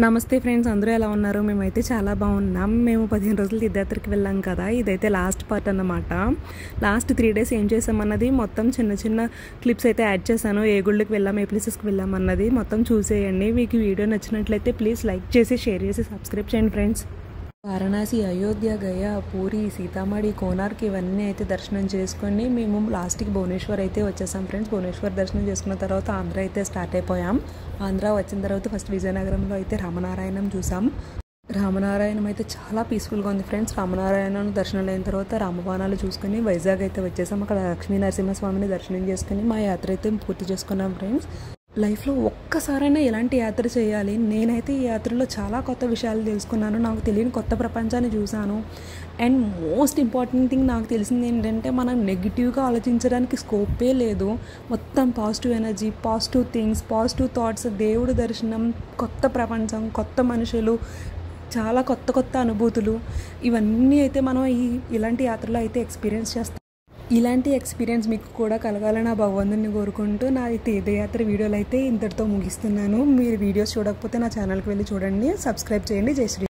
నమస్తే ఫ్రెండ్స్, అందరూ ఎలా ఉన్నారు? మేమైతే చాలా బాగున్నాం. మేము 15 రోజులు తీర్థయాత్రకి వెళ్ళాం కదా. ఇదైతే లాస్ట్ పార్ట్ అన్నమాట. లాస్ట్ 3 days ఏం చేసామన్నది మొత్తం చిన్న చిన్న క్లిప్స్ అయితే యాడ్ చేశాను. ఏ గుళ్ళకి వెళ్ళాం, ఏ ప్లేసెస్కి వెళ్ళాం అన్నది మొత్తం చూసేయండి. మీకు వీడియో నచ్చినట్లయితే ప్లీజ్ లైక్ చేసి, షేర్ చేసి, సబ్స్క్రైబ్ చేయండి ఫ్రెండ్స్. వారణాసి, అయోధ్య, గయా, పూరి, సీతామఢి, కోనార్క్ ఇవన్నీ అయితే దర్శనం చేసుకొని మేము లాస్ట్కి భువనేశ్వర్ అయితే వచ్చేసాం ఫ్రెండ్స్. భువనేశ్వర్ దర్శనం చేసుకున్న తర్వాత ఆంధ్ర అయితే స్టార్ట్ అయిపోయాం. ఆంధ్ర వచ్చిన తర్వాత ఫస్ట్ విజయనగరంలో అయితే రామనారాయణం చూసాం. రామనారాయణం అయితే చాలా పీస్ఫుల్గా ఉంది ఫ్రెండ్స్. రామనారాయణం దర్శనం అయిన తర్వాత రామబాణాలు చూసుకొని వైజాగ్ అయితే వచ్చేసాం. అక్కడ లక్ష్మీ నరసింహస్వామిని దర్శనం చేసుకుని మా యాత్ర అయితే పూర్తి చేసుకున్నాం ఫ్రెండ్స్. లైఫ్లో ఒక్కసారైనా ఎలాంటి యాత్ర చేయాలి. నేనైతే ఈ యాత్రలో చాలా కొత్త విషయాలు తెలుసుకున్నాను. నాకు తెలియని కొత్త ప్రపంచాన్ని చూశాను. అండ్ మోస్ట్ ఇంపార్టెంట్ థింగ్ నాకు తెలిసింది ఏంటంటే, మనం నెగిటివ్గా ఆలోచించడానికి స్కోపే లేదు. మొత్తం positive energy, positive things, positive thoughts, దేవుడి దర్శనం, కొత్త ప్రపంచం, కొత్త మనుషులు, చాలా కొత్త కొత్త అనుభూతులు, ఇవన్నీ అయితే మనం ఇలాంటి యాత్రలో అయితే ఎక్స్పీరియన్స్ చేస్తాం. ఇలాంటి ఎక్స్పీరియన్స్ మీకు కూడా కలగాలని ఆ భగవంతుని కోరుకుంటూ నా తీర్థయాత్ర వీడియోలు అయితే ఇంతటితో ముగిస్తున్నాను. మీరు వీడియోస్ చూడకపోతే నా ఛానల్కి వెళ్ళి చూడండి, సబ్స్క్రైబ్ చేయండి. జై శ్రీ.